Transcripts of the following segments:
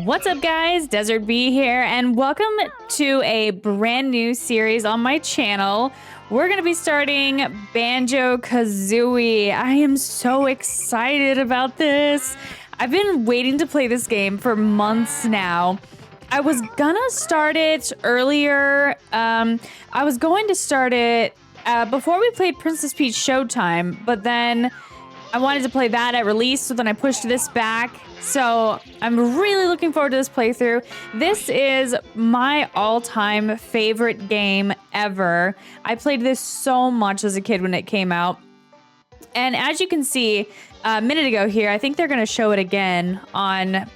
What's up, guys? Desert Bee here, and welcome to a brand new series on my channel. We're going to be starting Banjo-Kazooie. I am so excited about this. I've been waiting to play this game for months now. I was gonna start it earlier. I was going to start it before we played Princess Peach Showtime, but then I wanted to play that at release, so then I pushed this back. So I'm really looking forward to this playthrough. This is my all-time favorite game ever. I played this so much as a kid when it came out. And as you can see a minute ago here, I think they're going to show it again on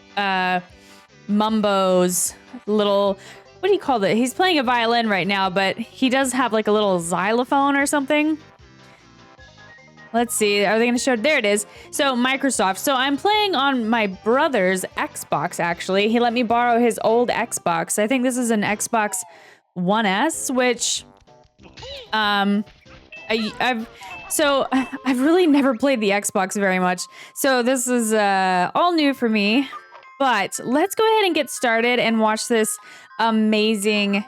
Mumbo's little... What do you call it? He's playing a violin right now, but he does have like a little xylophone or something. Let's see, are they gonna show? There it is. So Microsoft. So I'm playing on my brother's Xbox, actually. He let me borrow his old Xbox. I think this is an Xbox One S, which I've really never played the Xbox very much. So this is all new for me. But let's go ahead and get started and watch this amazing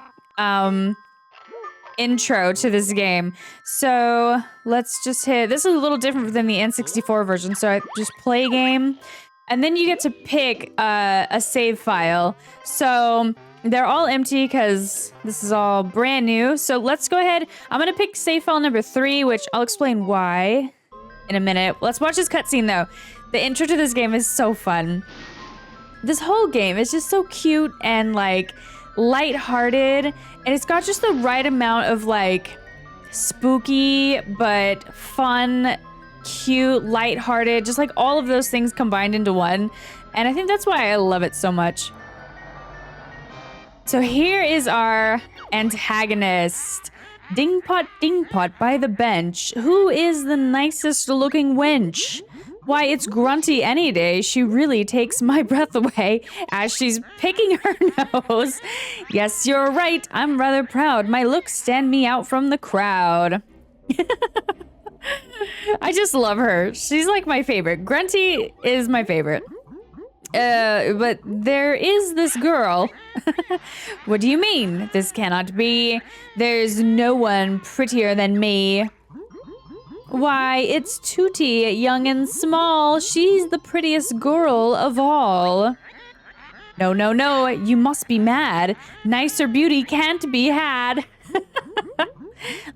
intro to this game. So let's just hit, this is a little different than the N64 version. So I just play game, and then you get to pick a save file. So they're all empty because this is all brand new. So let's go ahead. I'm gonna pick save file number 3, which I'll explain why in a minute. Let's watch this cutscene though. The intro to this game is so fun. This whole game is just so cute and like lighthearted, and it's got just the right amount of like spooky but fun, cute, lighthearted, just like all of those things combined into one. And I think that's why I love it so much. So here is our antagonist. Ding pot by the bench. Who is the nicest looking wench? Why, it's Grunty any day. She really takes my breath away as she's picking her nose. Yes, you're right. I'm rather proud. My looks stand me out from the crowd. I just love her. She's like my favorite. Grunty is my favorite. But there is this girl. What do you mean? This cannot be. There's no one prettier than me. Why, it's Tooty, young and small. She's the prettiest girl of all. No, no, no, you must be mad. Nicer beauty can't be had.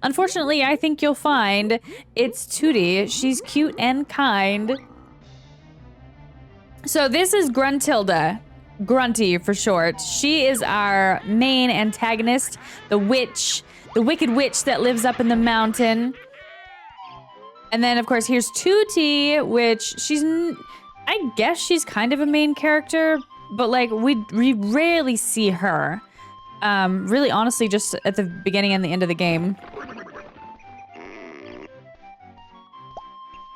Unfortunately, I think you'll find it's Tooty. She's cute and kind. So this is Gruntilda. Grunty for short. She is our main antagonist, the witch, the wicked witch that lives up in the mountain. And then, of course, here's Tooty, which she's... I guess she's kind of a main character, but, like, we rarely see her. Really, honestly, just at the beginning and the end of the game.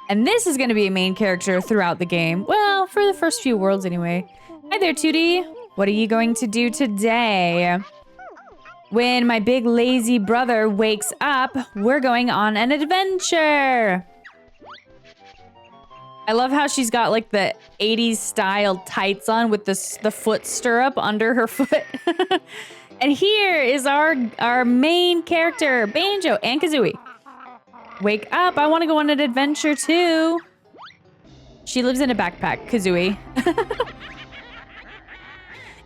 And this is going to be a main character throughout the game. Well, for the first few worlds, anyway. Hi there, Tooty. What are you going to do today? When my big lazy brother wakes up, we're going on an adventure. I love how she's got like the 80s style tights on with the foot stirrup under her foot. And here is our main character, Banjo and Kazooie. Wake up, I want to go on an adventure too. She lives in a backpack, Kazooie.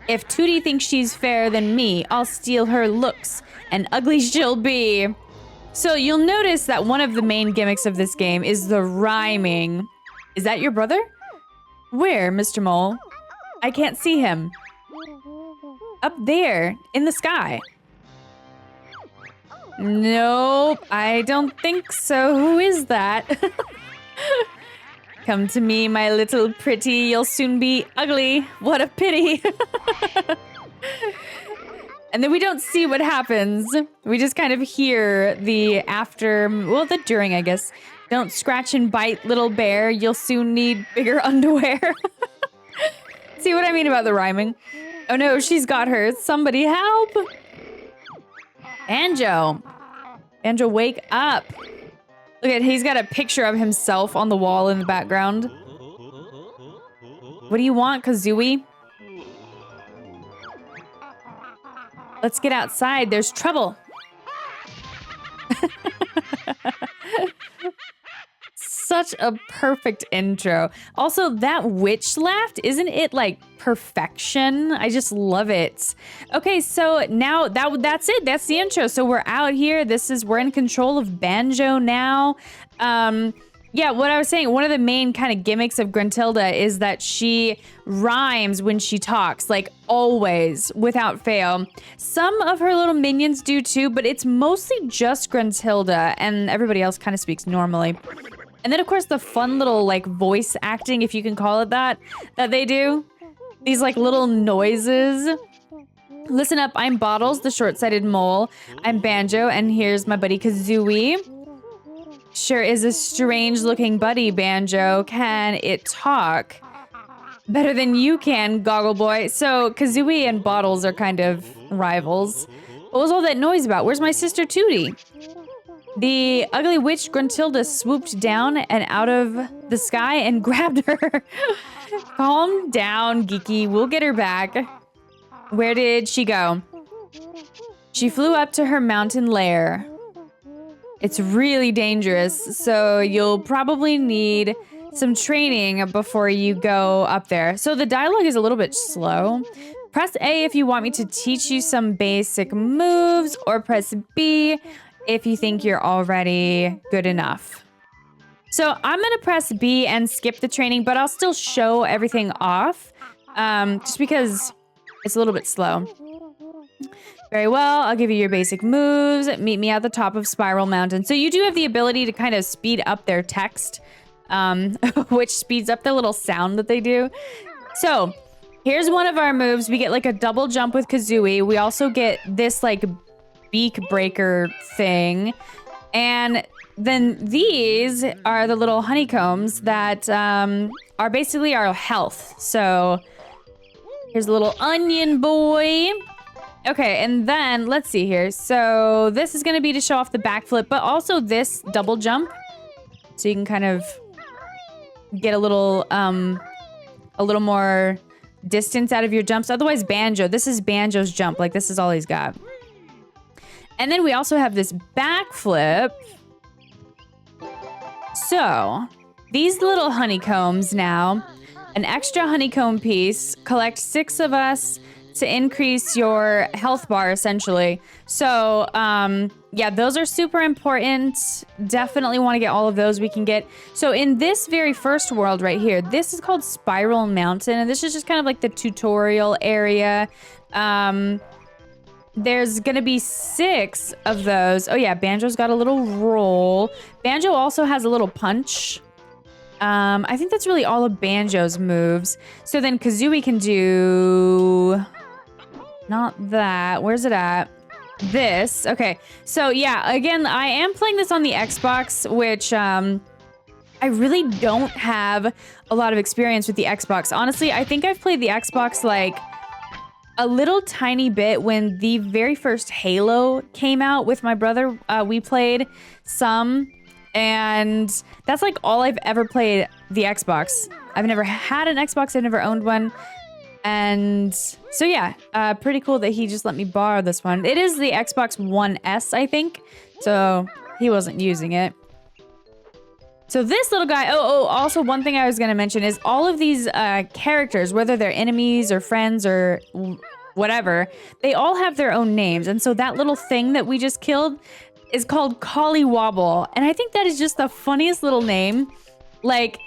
If Tooty thinks she's fairer than me, I'll steal her looks, and ugly she'll be. So you'll notice that one of the main gimmicks of this game is the rhyming. Is that your brother? Where, Mr. Mole? I can't see him. Up there, in the sky. Nope, I don't think so. Who is that? Come to me, my little pretty, you'll soon be ugly. What a pity. And then we don't see what happens. We just kind of hear the after, well, the during, I guess. Don't scratch and bite, little bear. You'll soon need bigger underwear. See what I mean about the rhyming? Oh no, she's got her. Somebody help. Banjo. Banjo, wake up. Look at, he's got a picture of himself on the wall in the background. What do you want, Kazooie? Let's get outside. There's trouble. Such a perfect intro. Also, that witch laughed, isn't it like perfection? I just love it. Okay, so now that's it. That's the intro. So we're out here. We're in control of Banjo now. Yeah, what I was saying, one of the main kind of gimmicks of Gruntilda is that she rhymes when she talks, like always, without fail. Some of her little minions do too, but it's mostly just Gruntilda, and everybody else kind of speaks normally. And then, of course, the fun little, like, voice acting, if you can call it that they do. These, like, little noises. Listen up, I'm Bottles, the short-sighted mole. I'm Banjo, and here's my buddy Kazooie. Sure is a strange-looking buddy, Banjo. Can it talk? Better than you can, Goggle Boy. So, Kazooie and Bottles are kind of rivals. What was all that noise about? Where's my sister Tooty? The ugly witch Gruntilda swooped down and out of the sky and grabbed her. Calm down, Geeky. We'll get her back. Where did she go? She flew up to her mountain lair. It's really dangerous, so you'll probably need some training before you go up there. So the dialogue is a little bit slow. Press A if you want me to teach you some basic moves, or press B if you think you're already good enough. So I'm gonna press B and skip the training, but I'll still show everything off, just because it's a little bit slow. Very well, I'll give you your basic moves. Meet me at the top of Spiral Mountain. So you do have the ability to kind of speed up their text, which speeds up the little sound that they do. So here's one of our moves. We get like a double jump with Kazooie. We also get this like beak breaker thing. And then these are the little honeycombs that are basically our health. So here's a little onion boy. Okay, and then let's see here. So this is gonna be to show off the backflip, but also this double jump. So you can kind of get a little more distance out of your jumps. Otherwise, Banjo, this is Banjo's jump. Like, this is all he's got. And then we also have this backflip. So these little honeycombs now, an extra honeycomb piece, collect 6 of us to increase your health bar, essentially. So, yeah, those are super important. Definitely want to get all of those we can get. So in this very first world right here, this is called Spiral Mountain, and this is just kind of like the tutorial area. There's gonna be 6 of those. Oh yeah, Banjo's got a little roll. Banjo also has a little punch. I think that's really all of Banjo's moves. So then Kazooie can do... Not that. Where's it at? This. Okay. So yeah, again, I am playing this on the Xbox, which I really don't have a lot of experience with the Xbox. Honestly, I think I've played the Xbox like a little tiny bit when the very first Halo came out with my brother. We played some, and that's like all I've ever played the Xbox. I've never had an Xbox. I've never owned one. And so yeah, pretty cool that he just let me borrow this one. It is the Xbox One S, I think. So he wasn't using it. So this little guy, also one thing I was gonna mention is all of these characters, whether they're enemies or friends or whatever, they all have their own names. And so that little thing that we just killed is called Collywobble. And I think that is just the funniest little name. Like,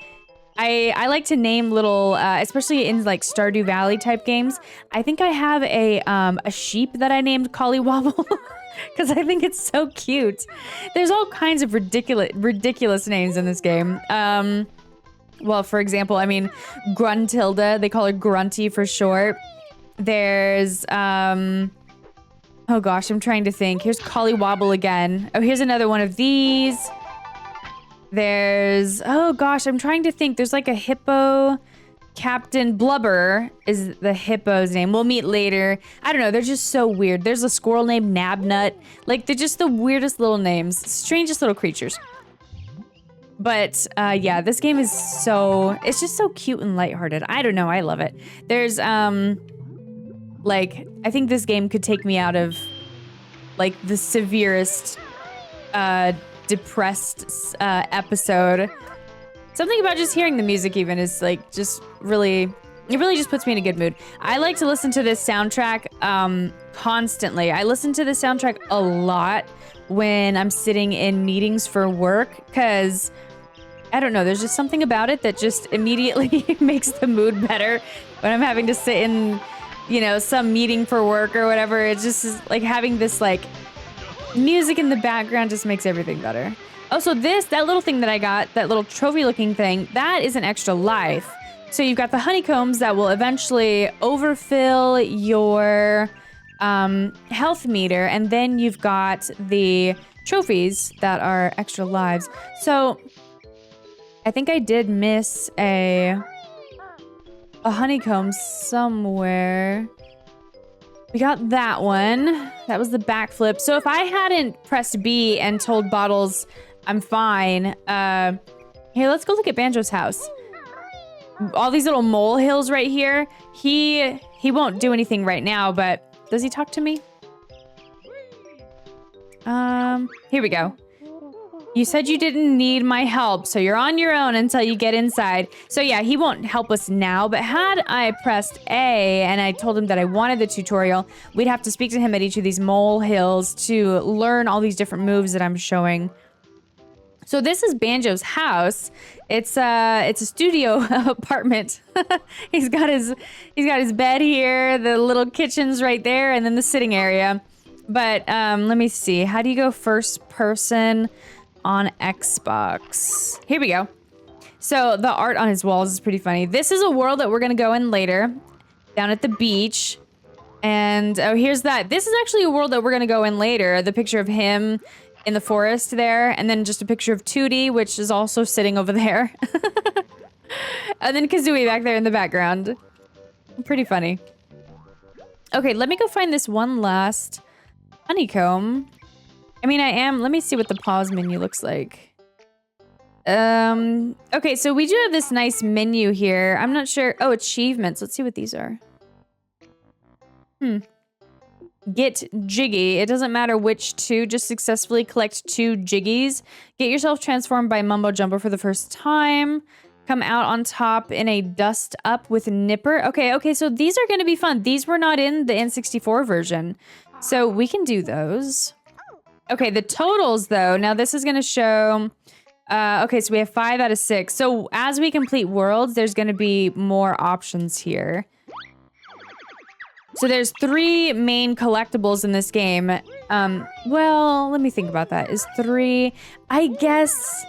I like to name little, especially in like Stardew Valley type games. I think I have a sheep that I named Collywobble because I think it's so cute. There's all kinds of ridiculous names in this game. Well, for example, I mean, Gruntilda, they call her Grunty for short. There's, oh gosh, I'm trying to think. Here's Collywobble again. Oh, here's another one of these. There's, oh gosh, I'm trying to think. There's like a hippo. Captain Blubber is the hippo's name. We'll meet later. I don't know. They're just so weird. There's a squirrel named Nabnut. Like, they're just the weirdest little names. Strangest little creatures. But, yeah, this game is so... It's just so cute and lighthearted. I don't know. I love it. There's, Like, I think this game could take me out of, like, the severest, depressed, episode. Something about just hearing the music even is, like, just really... It really just puts me in a good mood. I like to listen to this soundtrack, constantly. I listen to this soundtrack a lot when I'm sitting in meetings for work, because... I don't know, there's just something about it that just immediately makes the mood better when I'm having to sit in, you know, some meeting for work or whatever. It just is like having this like music in the background just makes everything better. Oh, so that little thing that I got, that little trophy looking thing, that is an extra life. So you've got the honeycombs that will eventually overfill your health meter, and then you've got the trophies that are extra lives. So I think I did miss a honeycomb somewhere. We got that one. That was the backflip. So if I hadn't pressed B and told Bottles I'm fine, here, let's go look at Banjo's house. All these little molehills right here. He won't do anything right now, but does he talk to me? Here we go. You said you didn't need my help, so you're on your own until you get inside. So yeah, he won't help us now, but had I pressed A and I told him that I wanted the tutorial, we'd have to speak to him at each of these molehills to learn all these different moves that I'm showing. So this is Banjo's house. It's a studio apartment. He's got his bed here, the little kitchen's right there, and then the sitting area. But let me see. How do you go first person on Xbox? Here we go. So the art on his walls is pretty funny. This is a world that we're gonna go in later, down at the beach. And oh, here's that. This is actually a world that we're gonna go in later. The picture of him in the forest there, and then just a picture of Tooty, which is also sitting over there. And then Kazooie back there in the background. Pretty funny. Okay, let me go find this one last honeycomb. I mean, let me see what the pause menu looks like. Okay, so we do have this nice menu here. I'm not sure. Oh, achievements. Let's see what these are. Get Jiggy. It doesn't matter which two, just successfully collect 2 Jiggies. Get yourself transformed by Mumbo Jumbo for the first time. Come out on top in a dust up with Nipper. Okay, so these are gonna be fun. These were not in the N64 version. So we can do those. Okay, the totals though, now this is gonna show, okay, so we have 5 out of 6. So as we complete worlds, there's gonna be more options here. So there's 3 main collectibles in this game. Well, let me think about that. Is 3, I guess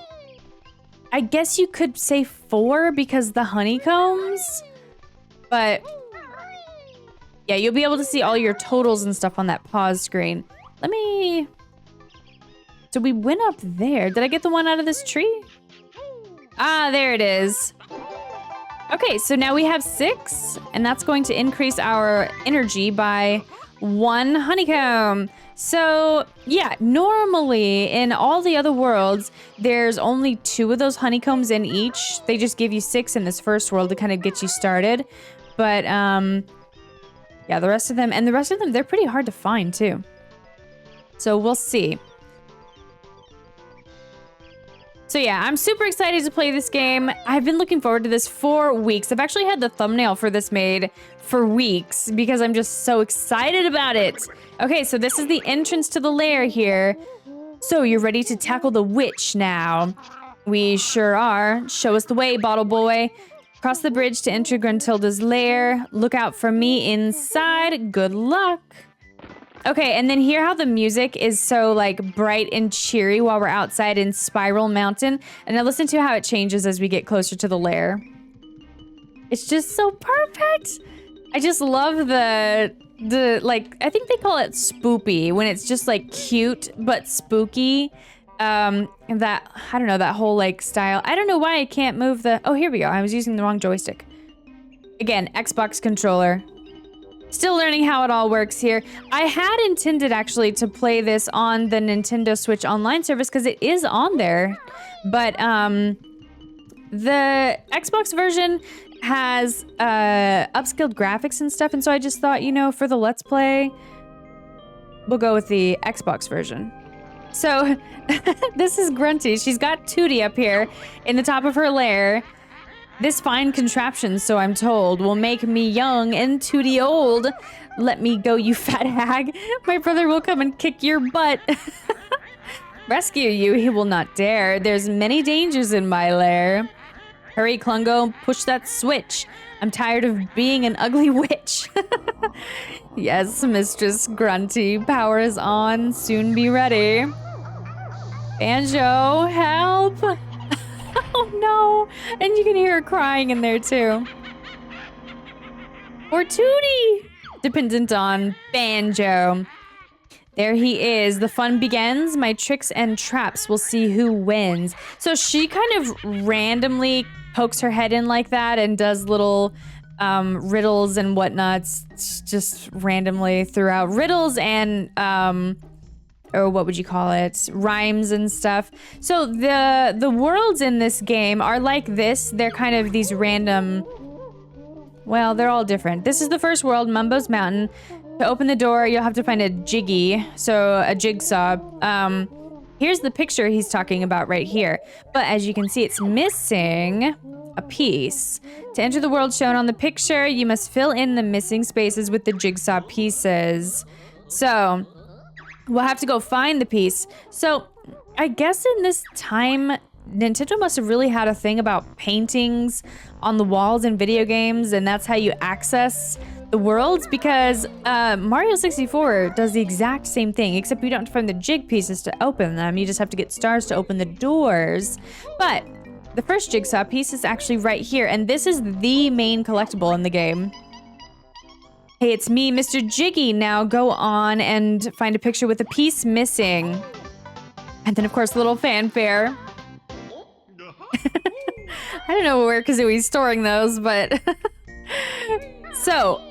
you could say 4 because the honeycombs, but yeah, you'll be able to see all your totals and stuff on that pause screen. So we went up there. Did I get the one out of this tree? Ah, there it is. Okay, so now we have 6, and that's going to increase our energy by 1 honeycomb. So yeah, normally in all the other worlds, there's only 2 of those honeycombs in each. They just give you 6 in this first world to kind of get you started. But yeah, the rest of them, they're pretty hard to find too. So we'll see. So yeah, I'm super excited to play this game. I've been looking forward to this for weeks. I've actually had the thumbnail for this made for weeks because I'm just so excited about it. Okay, so this is the entrance to the lair here. So you're ready to tackle the witch now. We sure are. Show us the way, Bottle Boy. Cross the bridge to enter Gruntilda's lair. Look out for me inside. Good luck. Okay, and then hear how the music is so like bright and cheery while we're outside in Spiral Mountain. And now listen to how it changes as we get closer to the lair. It's just so perfect. I just love the like, I think they call it spoopy when it's just like cute but spooky. And that, I don't know, that whole like style. I don't know why I can't move the, oh, here we go. I was using the wrong joystick. Again, Xbox controller. Still learning how it all works here. I had intended actually to play this on the Nintendo Switch Online service because it is on there. But the Xbox version, has upscaled graphics and stuff, and so I just thought, you know, for the Let's Play, we'll go with the Xbox version. So this is Grunty. She's got Tooty up here in the top of her lair. This fine contraption, so I'm told, will make me young and Tooty old. Let me go, you fat hag. My brother will come and kick your butt. Rescue you, he will not dare. There's many dangers in my lair. Hurry, Klungo, push that switch. I'm tired of being an ugly witch. Yes, Mistress Grunty, power is on, soon be ready. Banjo, help! Oh no! And you can hear her crying in there too. Or Tooty! Dependent on Banjo. There he is. The fun begins. My tricks and traps will see who wins. So she kind of randomly pokes her head in like that and does little riddles and whatnots just randomly throughout. Riddles and or what would you call it? Rhymes and stuff. So the worlds in this game are like this. They're kind of these random, well, they're all different. This is the first world, Mumbo's Mountain. To open the door, you'll have to find a jiggy, so a jigsaw. Here's the picture he's talking about right here. But as you can see, it's missing a piece. To enter the world shown on the picture, you must fill in the missing spaces with the jigsaw pieces. So we'll have to go find the piece. So I guess in this time, Nintendo must have really had a thing about paintings on the walls in video games, and that's how you access the worlds, because Mario 64 does the exact same thing, except you don't have to find the jig pieces to open them. You just have to get stars to open the doors. But the first jigsaw piece is actually right here, and this is the main collectible in the game. Hey, it's me, Mr. Jiggy. Now go on and find a picture with a piece missing. And then, of course, little fanfare. I don't know where Kazooie's storing those, but... So,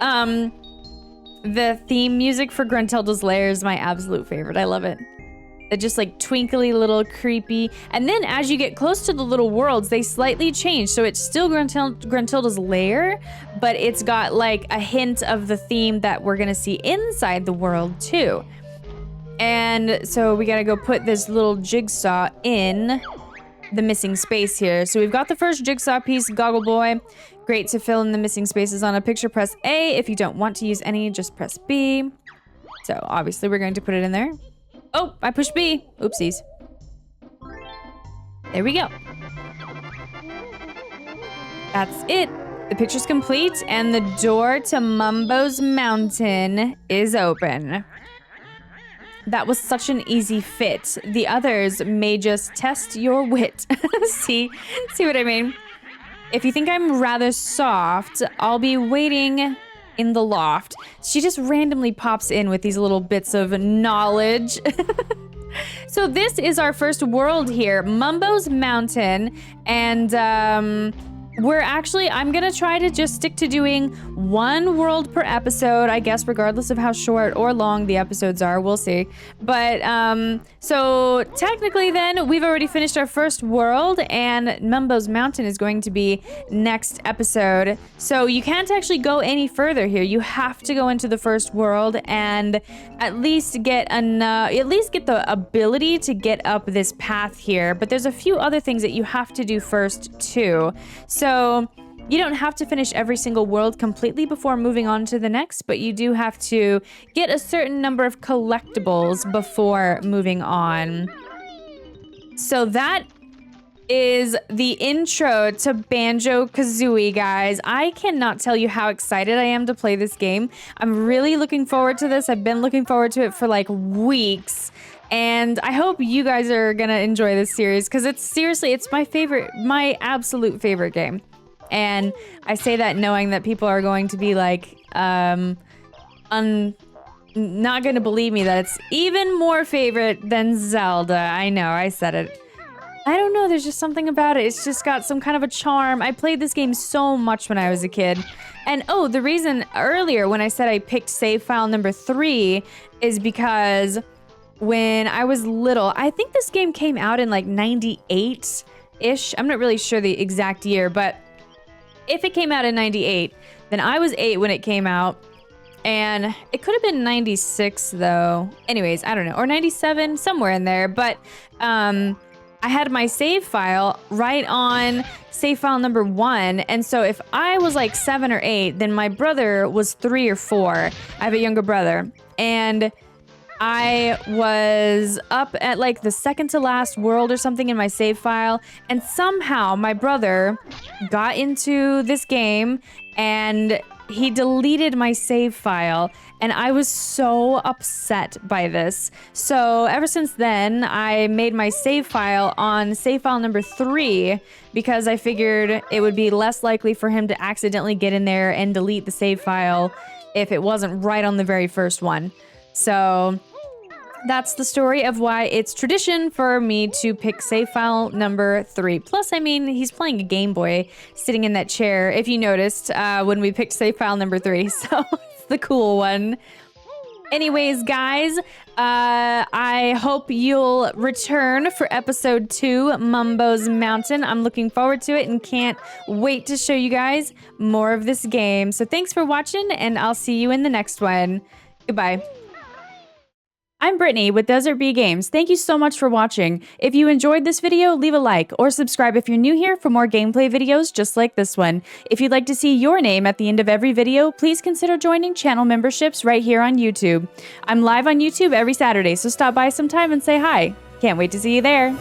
the theme music for Gruntilda's Lair is my absolute favorite. I love it. They're just like twinkly, little creepy. And then as you get close to the little worlds, they slightly change. So it's still Gruntilda's Lair, but it's got like a hint of the theme that we're gonna see inside the world too. And so we gotta go put this little jigsaw in the missing space here. So we've got the first jigsaw piece, Goggle Boy. Great to fill in the missing spaces on a picture. Press A. If you don't want to use any, just press B. So obviously we're going to put it in there. Oh, I pushed B. Oopsies. There we go. That's it. The picture's complete and the door to Mumbo's Mountain is open. That was such an easy fit. The others may just test your wit. See what I mean? If you think I'm rather soft, I'll be waiting in the loft. She just randomly pops in with these little bits of knowledge. So this is our first world here, Mumbo's Mountain, and I'm gonna try to just stick to doing one world per episode, I guess, regardless of how short or long the episodes are, we'll see. But, so technically then, we've already finished our first world, and Mumbo's Mountain is going to be next episode. So you can't actually go any further here. You have to go into the first world and at least get the ability to get up this path here. But there's a few other things that you have to do first too. So you don't have to finish every single world completely before moving on to the next, but you do have to get a certain number of collectibles before moving on. So that is the intro to Banjo-Kazooie, guys. I cannot tell you how excited I am to play this game. I'm really looking forward to this. I've been looking forward to it for like weeks. And I hope you guys are gonna enjoy this series, because it's my absolute favorite game. And I say that knowing that people are going to be like, not gonna believe me that it's even more favorite than Zelda. I know, I said it. I don't know, there's just something about it. It's just got some kind of a charm. I played this game so much when I was a kid. And oh, the reason earlier when I said I picked save file number 3 is because when I was little, I think this game came out in like 98-ish. I'm not really sure the exact year, but if it came out in 98, then I was 8 when it came out. And it could have been 96 though. Anyways, I don't know. Or 97, somewhere in there. But I had my save file right on save file number 1. And so if I was like 7 or 8, then my brother was 3 or 4. I have a younger brother. And I was up at like the second to last world or something in my save file. And somehow my brother got into this game and he deleted my save file, and I was so upset by this. So ever since then, I made my save file on save file number 3 because I figured it would be less likely for him to accidentally get in there and delete the save file if it wasn't right on the very first one. So that's the story of why it's tradition for me to pick save file number 3. Plus, I mean, he's playing a Game Boy sitting in that chair, if you noticed, when we picked save file number 3. So it's the cool one. Anyways, guys, I hope you'll return for episode 2, Mumbo's Mountain. I'm looking forward to it and can't wait to show you guys more of this game. So thanks for watching, and I'll see you in the next one. Goodbye. I'm Brittany with DesertBeeGames. Thank you so much for watching. If you enjoyed this video, leave a like or subscribe if you're new here for more gameplay videos just like this one. If you'd like to see your name at the end of every video, please consider joining channel memberships right here on YouTube. I'm live on YouTube every Saturday, so stop by sometime and say hi. Can't wait to see you there.